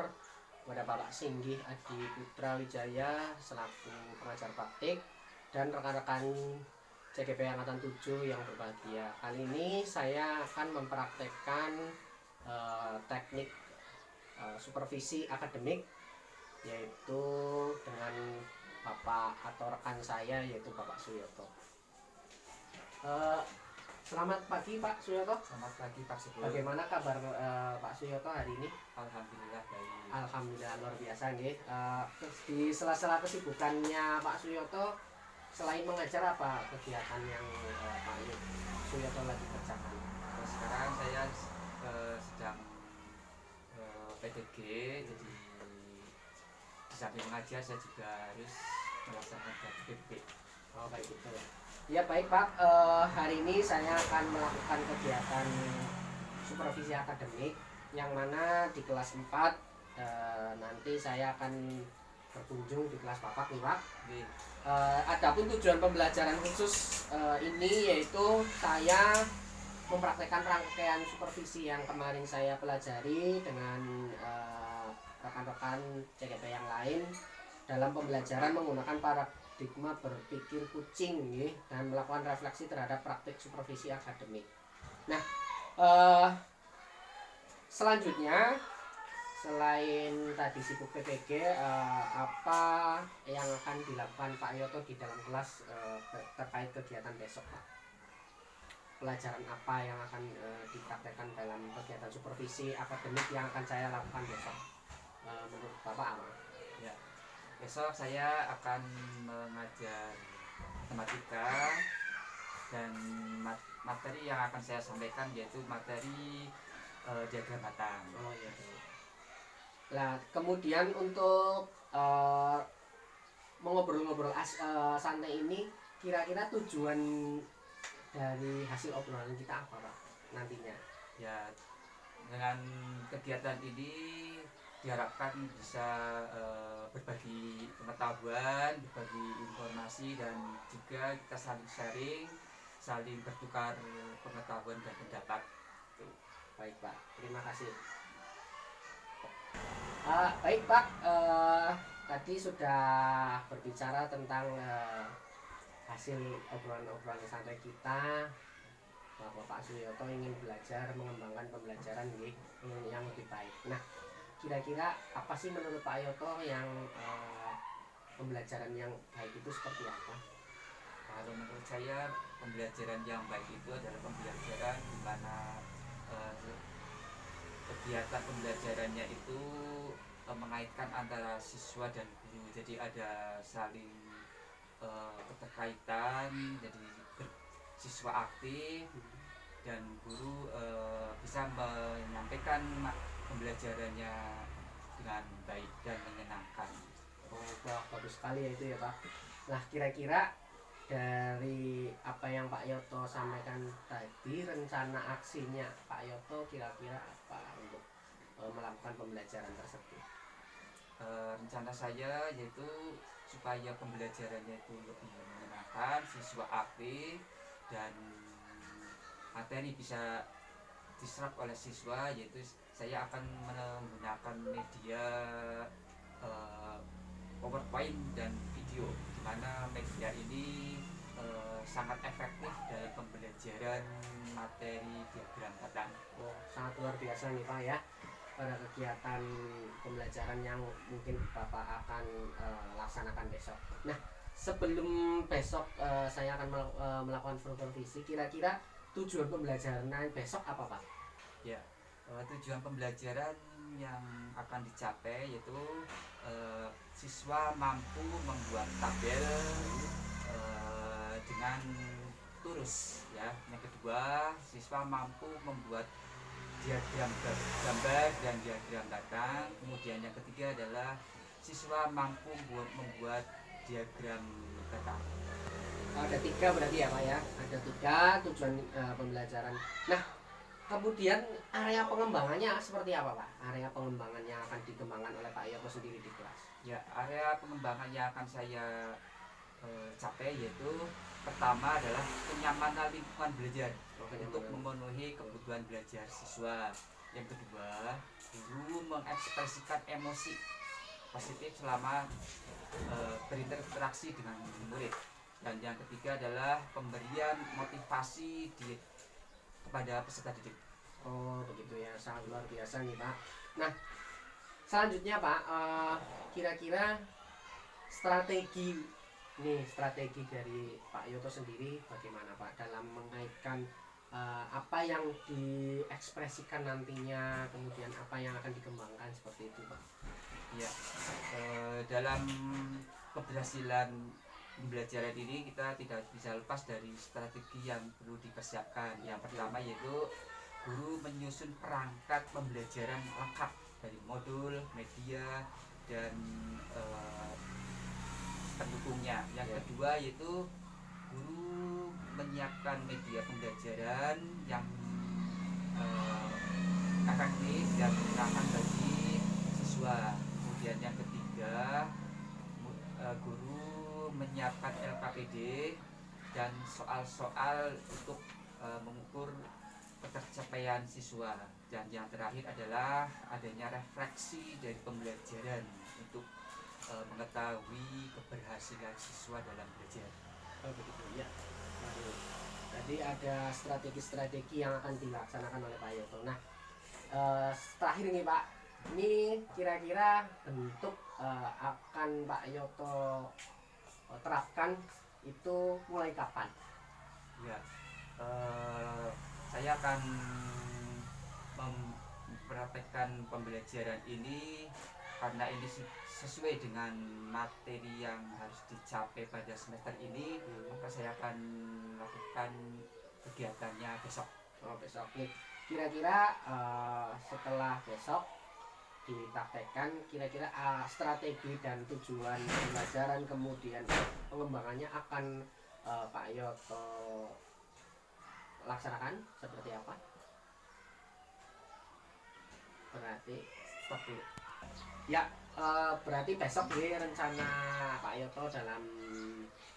Koordinator, kepada Bapak Singgih Adi Putra Wijaya selaku pengajar praktik, dan rekan-rekan CGP Angkatan 7 yang berbahagia. Kali ini saya akan mempraktekkan teknik supervisi akademik, yaitu dengan Bapak atau rekan saya, yaitu Bapak Suyoto. Selamat pagi Pak Suyoto. Selamat pagi Pak Subul. Bagaimana kabar Pak Suyoto hari ini? Alhamdulillah baik. Alhamdulillah luar biasa nggih. Di sela-sela kesibukannya Pak Suyoto, selain mengajar, apa kegiatan yang Pak Suyoto lagi kerjakan? Sekarang saya sedang PTG, jadi di samping mengajar saya juga harus melaksanakan PPP. Oh baik itu. Ya baik Pak, hari ini saya akan melakukan kegiatan supervisi akademik, yang mana di kelas 4 nanti saya akan berkunjung di kelas Bapak nih Pak. Adapun tujuan pembelajaran khusus ini yaitu saya mempraktekkan rangkaian supervisi yang kemarin saya pelajari dengan rekan-rekan CGP yang lain dalam pembelajaran menggunakan paradigma berpikir kucing dan melakukan refleksi terhadap praktik supervisi akademik. Nah, selanjutnya selain tadi sibuk PPG, apa yang akan dilakukan Pak Yoto di dalam kelas terkait kegiatan besok Pak? Pelajaran apa yang akan dipraktekkan dalam kegiatan supervisi akademik yang akan saya lakukan besok menurut Bapak apa? Ya, besok saya akan mengajar matematika, dan materi yang akan saya sampaikan yaitu materi diagram batang. Oh iya. Nah, kemudian untuk mengobrol-ngobrol santai ini, kira-kira tujuan dari hasil obrolan kita apa Pak nantinya? Ya, dengan kegiatan ini diharapkan bisa berbagi pengetahuan, berbagi informasi, dan juga kita saling sharing, saling bertukar pengetahuan dan pendapat. Baik Pak, terima kasih. Baik Pak, tadi sudah berbicara tentang hasil obrolan santai kita, bahwa Pak Suyoto ingin belajar mengembangkan pembelajaran yang lebih baik. Nah, kira-kira apa sih menurut Pak Yoto yang pembelajaran yang baik itu seperti apa? Kalau menurut saya, pembelajaran yang baik itu adalah pembelajaran di mana kegiatan pembelajarannya itu mengaitkan antara siswa dan guru, jadi ada saling keterkaitan, jadi siswa aktif dan guru bisa menyampaikan pembelajarannya dengan baik dan menyenangkan. Oh, wah, bagus sekali ya itu ya Pak. Nah, kira-kira dari apa yang Pak Yoto sampaikan tadi, rencana aksinya Pak Yoto kira-kira apa untuk melakukan pembelajaran tersebut? Rencana saya yaitu supaya pembelajarannya itu lebih menyenangkan, siswa aktif, dan materi bisa diserap oleh siswa, yaitu saya akan menggunakan media PowerPoint dan video, di mana media ini sangat efektif dalam pembelajaran materi diagram batang. Oh, sangat luar biasa nih Pak ya, pada kegiatan pembelajaran yang mungkin Bapak akan laksanakan besok. Nah, sebelum besok saya akan melakukan supervisi, kira-kira tujuan pembelajaran besok apa Pak? Ya, tujuan pembelajaran yang akan dicapai yaitu siswa mampu membuat tabel dengan lurus ya. Yang kedua, siswa mampu membuat diagram gambar dan diagram batang. Kemudian yang ketiga adalah siswa mampu membuat diagram batang. Ada 3 berarti ya Pak ya, ada 3 tujuan pembelajaran. Nah, kemudian area pengembangannya seperti apa Pak? Area pengembangan yang akan dikembangkan oleh Pak Yoto sendiri di kelas? Ya, area pengembangan yang akan saya capai yaitu pertama adalah kenyamanan lingkungan belajar untuk memenuhi kebutuhan belajar siswa. Yang kedua, guru mengekspresikan emosi positif selama berinteraksi dengan murid. Dan yang ketiga adalah pemberian motivasi kepada peserta didik. Oh begitu ya, sangat luar biasa nih Pak. Nah selanjutnya Pak, kira-kira strategi dari Pak Yoto sendiri bagaimana Pak dalam mengaitkan apa yang diekspresikan nantinya, kemudian apa yang akan dikembangkan seperti itu Pak? Ya, dalam keberhasilan pembelajaran ini kita tidak bisa lepas dari strategi yang perlu dipersiapkan. Yang pertama yaitu guru menyusun perangkat pembelajaran lengkap dari modul, media, dan pendukungnya. Yang kedua yaitu guru menyiapkan media pembelajaran yang efektif dan menyenangkan bagi siswa. Kemudian yang ketiga, guru menyiapkan LKPD dan soal-soal untuk mengukur pencapaian siswa. Dan yang terakhir adalah adanya refleksi dari pembelajaran untuk mengetahui keberhasilan siswa dalam belajar. Oh begitu ya. Jadi ada strategi-strategi yang akan dilaksanakan oleh Pak Yoto. Nah terakhir nih Pak, ini kira-kira bentuk akan Pak Yoto terapkan itu mulai kapan? Ya, saya akan mempraktekkan pembelajaran ini karena ini sesuai dengan materi yang harus dicapai pada semester ini, maka saya akan lakukan kegiatannya besok. Oh besok nih. Kira-kira setelah besok dipraktekkan, kira-kira strategi dan tujuan pembelajaran kemudian pengembangannya akan Pak Yoto laksanakan seperti apa? Berarti stop dulu. Ya, berarti besok nih rencana Pak Yoto dalam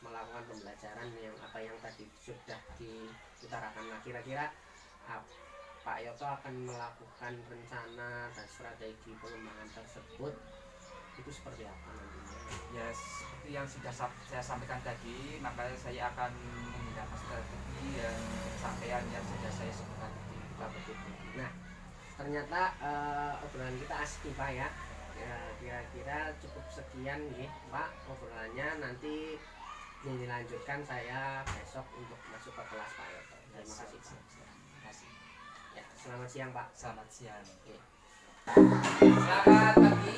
melakukan pembelajaran yang apa yang tadi sudah diutarakan. Nah, kira-kira Pak Yoto akan melakukan rencana dan strategi pengembangan tersebut itu seperti apa nantinya? Ya, seperti yang sudah saya sampaikan tadi, maka saya akan menggunakan strategi dan pencapaian yang sudah saya sebutkan tadi. Nah, ternyata obrolan kita asik nih Pak ya. Kira-kira cukup sekian nih Pak obrolannya, nanti dilanjutkan saya besok untuk masuk ke kelas Pak Yoto. Terima kasih Pak. Terima kasih. Ya, selamat siang Pak. Selamat siang. Oke. Selamat pagi.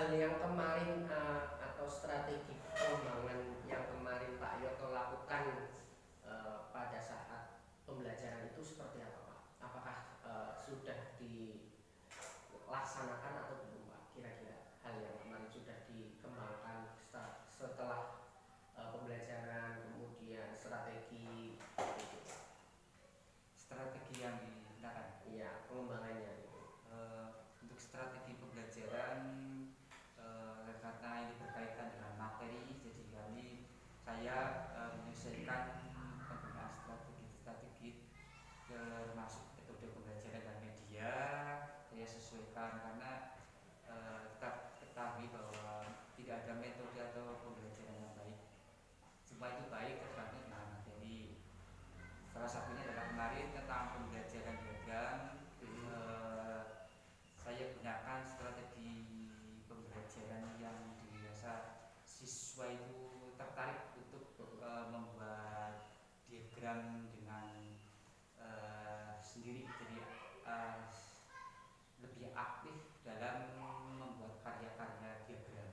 hal yang kemarin atau strategi pengembangan yang kemarin Pak Yoto lakukan pada saat pembelajaran itu seperti apa Pak? Apakah sudah dilaksanakan atau belum Pak? Kira-kira hal yang kemarin sudah dikembangkan setelah pembelajaran, kemudian strategi itu Pak? Strategi yang digunakan, Iya, pengembangannya itu. untuk strategi pembelajaran, karena ini berkaitan dengan materi, jadi saya menyesuaikan penggunaan strategi-strategi termasuk metode pembelajaran dan media. Saya sesuaikan karena kita ketahui bahwa tidak ada metode atau pembelajaran yang baik, semua itu baik tergantung dengan materi. Salah satunya adalah kemarin tentang pembelajaran diagram. Saya gunakan strategi pembelajaran yang dirasa siswa itu tertarik untuk membuat diagram dengan sendiri, jadi lebih aktif dalam membuat karya-karya diagram.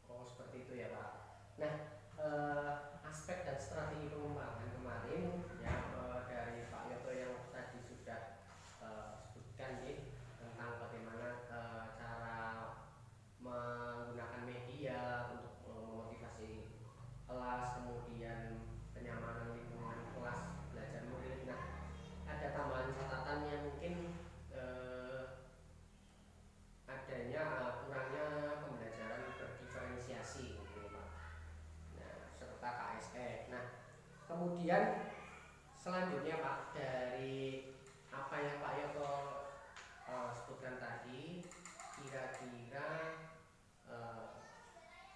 Oh seperti itu ya Pak. Nah aspek dan strategi pengembangan kemarin ya dari Pak Yoto yang tadi sudah sebutkan nih tentang bagaimana cara menggunakan media untuk memotivasi kelas, kemudian kenyamanan lingkungan kelas belajar murid. Nah ada tambahan catatannya mungkin adanya kurangnya pembelajaran berdiferensiasi gitu Pak. Nah, serta KSE. Nah, kemudian selanjutnya Pak dari apa yang Pak Yoto sebutkan tadi, kira-kira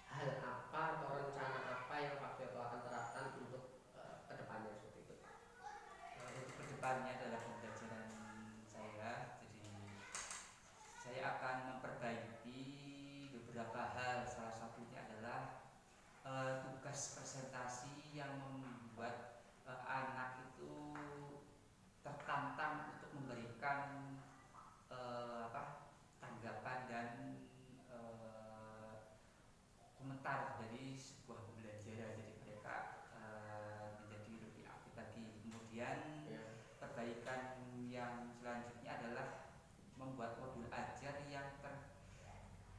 hal apa atau rencana apa yang Pak Yoto akan terapkan untuk kedepannya seperti itu? Untuk kedepannya adalah pembelajaran saya, jadi saya akan memperbaiki beberapa hal. Salah satunya adalah tugas presentasi yang membuat anak itu tertantang untuk memberikan tanggapan dan komentar dari sebuah pembelajaran, jadi mereka menjadi lebih aktif lagi. Kemudian perbaikan yang selanjutnya adalah membuat modul ajar yang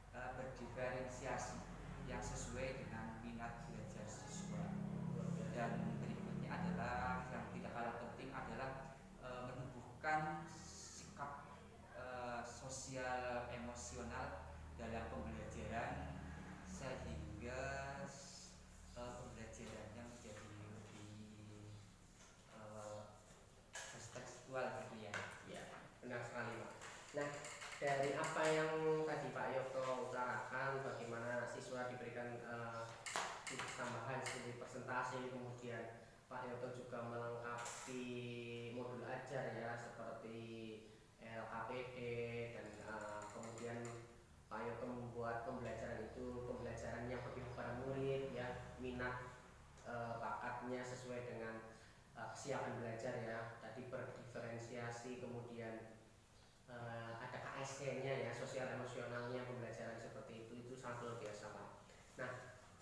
berdiferensiasi, yang sesuai dengan minat belajar siswa. Dan berikutnya adalah yang tidak kalah penting adalah menumbuhkan sikap sosial emosional dalam pembelajaran, sehingga pembelajarannya menjadi lebih tekstual gitu ya. Ya, benar sekali Pak. Nah, dari apa yang tadi Pak Yoto utarakan, bagaimana siswa diberikan tambahan studi presentasi, kemudian Pak Yoto juga melengkapi modul ajar ya seperti LKPD dan kemudian Pak Yoto membuat pembelajaran itu pembelajaran yang berpihak pada murid ya, minat bakatnya sesuai dengan kesiapan belajar ya. Tadi berdiferensiasi, kemudian ada KSE-nya ya, sosial emosionalnya pembelajaran seperti itu sangat luar biasa Pak. Nah,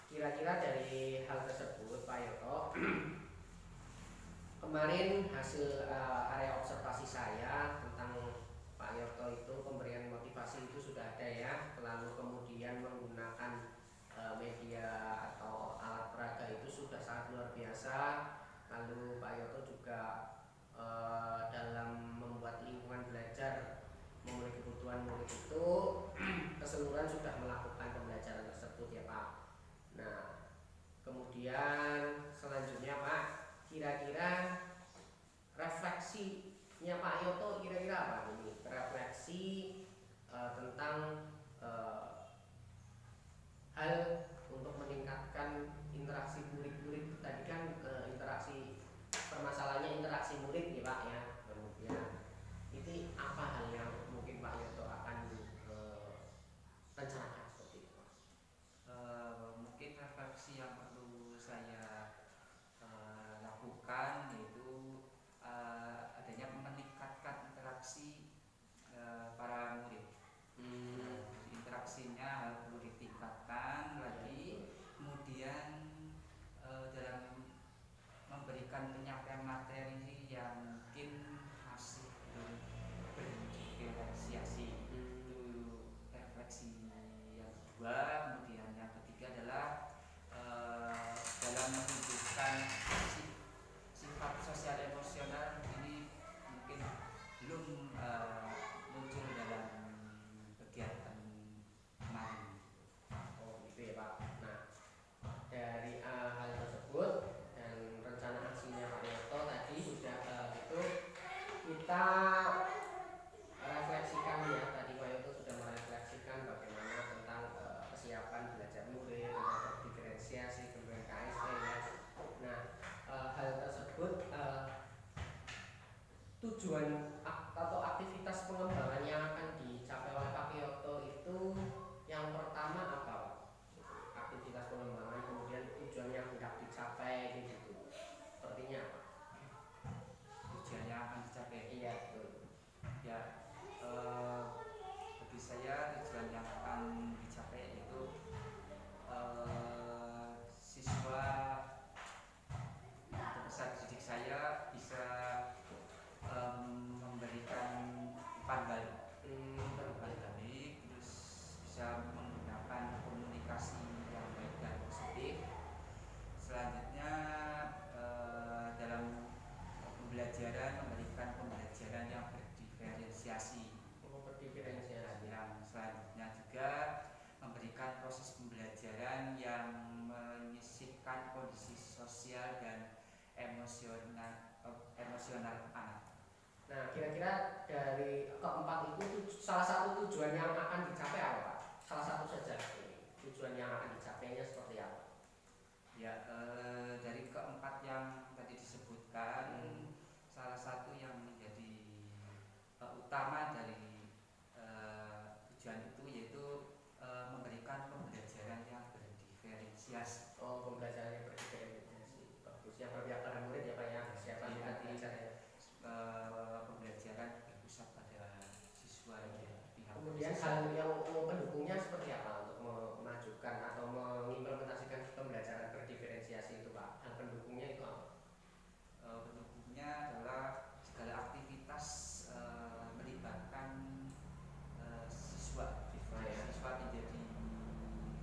kira-kira dari hal tersebut Pak Yoto, kemarin hasil area observasi saya tentang Pak Yoto itu pemberian motivasi itu sudah ada ya, lalu kemudian menggunakan media atau alat peraga itu sudah sangat luar biasa. Lalu Pak Yoto juga dalam membuat lingkungan belajar memenuhi kebutuhan murid itu keseluruhan sudah melakukan pembelajaran tersebut ya Pak. Nah, kemudian selanjutnya Pak, kira-kira refleksinya Pak Yoto kira-kira apa ini? Refleksi tentang hal untuk meningkatkan interaksi murid-murid. Tadi kan interaksi, permasalahannya interaksi murid ya Pak ya. Kemudian itu apa hal yang mungkin Pak Yoto akan rencanakan? diferensiasi. Itu refleksi yang kedua. Kemudian yang ketiga adalah dalam menunjukkan sifat sosial emosional ini mungkin belum muncul dalam kegiatan kemarin. Oh gitu ya Pak. Nah dari hal tersebut dan rencana aksinya Pak Yoto tadi sudah itu kita refleksikan ya, tadi Pak Yoto sudah merefleksikan bagaimana tentang kesiapan belajar murid, tentang berdiferensiasi, kemudian KSE ya. Nah hal tersebut tujuan atau aktivitas pengembangan yang akan dicapai oleh Pak Yoto itu yang pertama apa Pak? Aktivitas pengembangan, kemudian tujuan yang hendak dicapai gitu. Sepertinya apa? Tujuan yang akan dicapai. Iya betul. Ya, bagi saya tujuan yang akan dicapai yaitu siswa peserta didik saya bisa memberikan umpan balik, terus bisa menggunakan komunikasi yang baik dan positif. Selanjutnya dalam pembelajaran memberikan pembelajaran yang berdiferensiasi. Yang selanjutnya juga memberikan proses pembelajaran yang menyisipkan kondisi sosial dan emosional anak. Nah kira-kira dari keempat itu salah satu tujuan yang akan dicapai apa Pak? Salah satu saja tujuan yang akan dicapainya seperti apa? Ya, dari keempat yang tadi disebutkan, salah satu yang menjadi utama dari tujuan itu yaitu memberikan pembelajaran yang berdiferensiasi. Oh, pembelajaran yang berdiferensiasi. Bagus. Yang berpihak pada murid ya Pak ya. Siapa yang belajar? Pembelajaran berpusat pada siswa ya, pihak. Kemudian hal yang pendukungnya seperti apa untuk memajukan atau mengimplementasikan pembelajaran berdiferensiasi itu Pak? Hal pendukungnya itu apa? Pendukungnya adalah segala aktivitas melibatkan siswa menjadi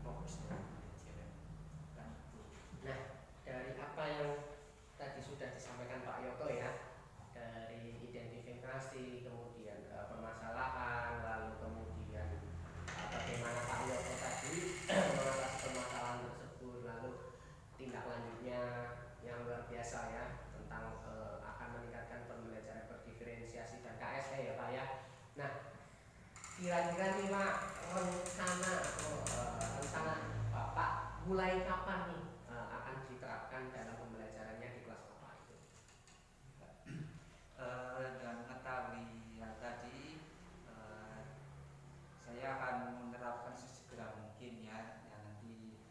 fokus dari pembelajaran. Nah, dari apa yang tadi sudah disampaikan Pak Yoto ya, dari identifikasi, kemudian permasalahan, lalu kemudian bagaimana Pak Yoto tadi mengatasi permasalahan tersebut, lalu tindak lanjutnya yang luar biasa ya tentang akan meningkatkan pembelajaran berdiferensiasi dan KSE ya Pak ya. Nah, kira-kira nih Pak, rencana Bapak mulai kapan nih akan diterapkan dalam pembelajarannya di kelas Bapak itu? Dan mengetahui yang tadi saya akan menerapkan sesegera mungkin ya, yang nanti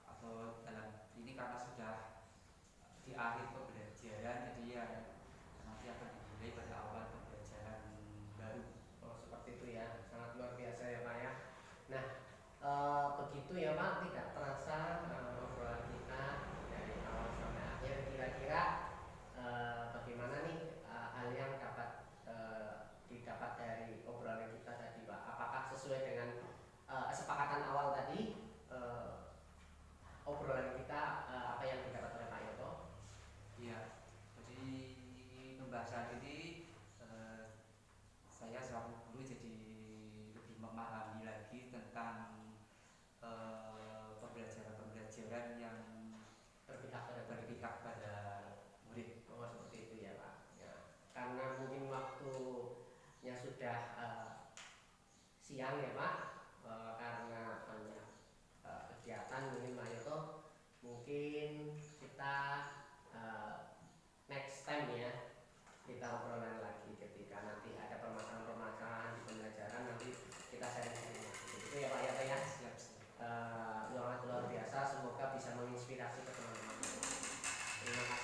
atau dalam ini karena sudah di akhir pembelajaran, jadi ya nanti akan dimulai pada awal pembelajaran baru. Oh seperti itu ya, sangat luar biasa ya Pak ya. Nah begitu ya Pak, tidak terasa obrolan kita dari awal sampai akhir. Kira-kira bagaimana nih hal yang dapat didapat dari obrolan kita tadi Pak? Apakah sesuai dengan kesepakatan awal tadi obrolan kita apa yang didapat oleh Pak Yoto? Iya, jadi pembahasan ini saya selaku guru jadi lebih memahami lagi tentang pembelajaran yang berpihak pada murid. Oh seperti itu ya Pak ya. Karena mungkin waktunya sudah siang ya Pak, karena banyak kegiatan mungkin Pak Yoto, mungkin kita next time ya kita obrolan lagi ketika nanti ada permasalahan-permasalahan di pembelajaran, nanti kita sharing-sharing lagi. Itu ya Pak Yoto ya. Siap. Luar biasa, semoga bisa menginspirasi ke teman-teman. Terima kasih.